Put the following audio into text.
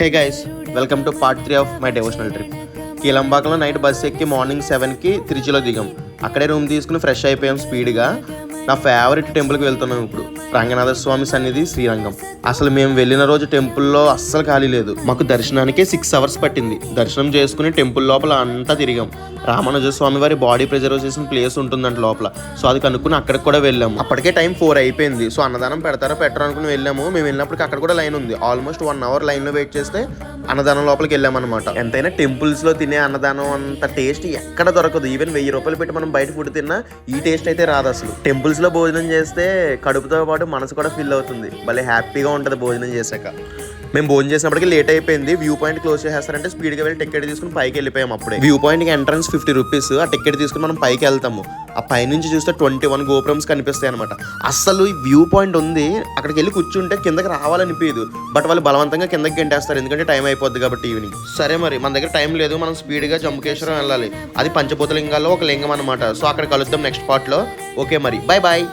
Hey guys, welcome to part 3 of my devotional trip. కీలంబాకంలో night bus ఎక్కి morning 7కి తిరుచిలో దిగాం. అక్కడే రూమ్ తీసుకుని ఫ్రెష్ అయిపోయాం స్పీడ్గా. నా ఫేవరెట్ టెంపుల్కి వెళ్తున్నాం ఇప్పుడు, రంగనాథ స్వామి సన్నిధి శ్రీరంగం. అసలు మేము వెళ్ళిన రోజు టెంపుల్లో అస్సలు ఖాళీ లేదు. మాకు దర్శనానికి 6 hours పట్టింది. దర్శనం చేసుకుని టెంపుల్ లోపల అంతా తిరిగాం. రామానుజ స్వామి వారి బాడీ ప్రిజర్వేషన్ ప్లేస్ ఉంటుందంట లోపల. సో అది కనుక్కుని అక్కడికి కూడా వెళ్ళాము. అప్పటికే టైం 4 అయిపోయింది. సో అన్నదానం పెడతారో పెట్టరు అనుకుని వెళ్ళాము. మేము వెళ్ళినప్పటికి అక్కడ కూడా లైన్ ఉంది. ఆల్మోస్ట్ 1 hour లైన్లో వెయిట్ చేస్తే అన్నదానం లోపలికి వెళ్ళామన్నమాట. ఎంతైనా టెంపుల్స్లో తినే అన్నదానం అంత టేస్ట్ ఎక్కడ దొరకదు. ఈవెన్ 1000 రూపాయలు పెట్టి మనం బయట ఫుడ్ తిన్నా ఈ టేస్ట్ అయితే రాదు అసలు. టెంపుల్స్లో భోజనం చేస్తే కడుపుతో పాటు మనసు కూడా ఫిల్ అవుతుంది. భలే హ్యాపీగా ఉంటుంది భోజనం చేశాక. మేము భోజనం చేసినప్పటికీ లేట్ అయిపోయింది. వ్యూ పాయింట్ క్లోజ్ చేసేస్తారంటే స్పీడ్గా వెళ్ళి టికెట్ తీసుకుని పైకి వెళ్ళిపోయాం. అప్పుడే వ్యూ పాయింట్కి ఎంట్రన్స్ 50 రూపీస్. ఆ టికెట్ తీసుకుని మనం పైకి వెళ్తాము. ఆ పైనుంచి చూస్తే 21 గోపురమ్స్ కనిపిస్తాయి అనమాట. అస్సలు ఈ వ్యూ పాయింట్ ఉంది, అక్కడికి వెళ్ళి కూర్చుంటే కిందకి రావాలనిపించదు. బట్ వాళ్ళు బలవంతంగా కిందకి గంటేస్తారు, ఎందుకంటే టైం అయిపోద్ది కాబట్టి ఈవినింగ్. సరే మరి మన దగ్గర టైం లేదు, మనం స్పీడ్గా జంబుకేశ్వరం వెళ్ళాలి. అది పంచభూత లింగాల్లో ఒక లింగం అనమాట. సో అక్కడ కలుద్దాం నెక్స్ట్ పార్ట్లో. ఓకే మరి, బాయ్ బాయ్.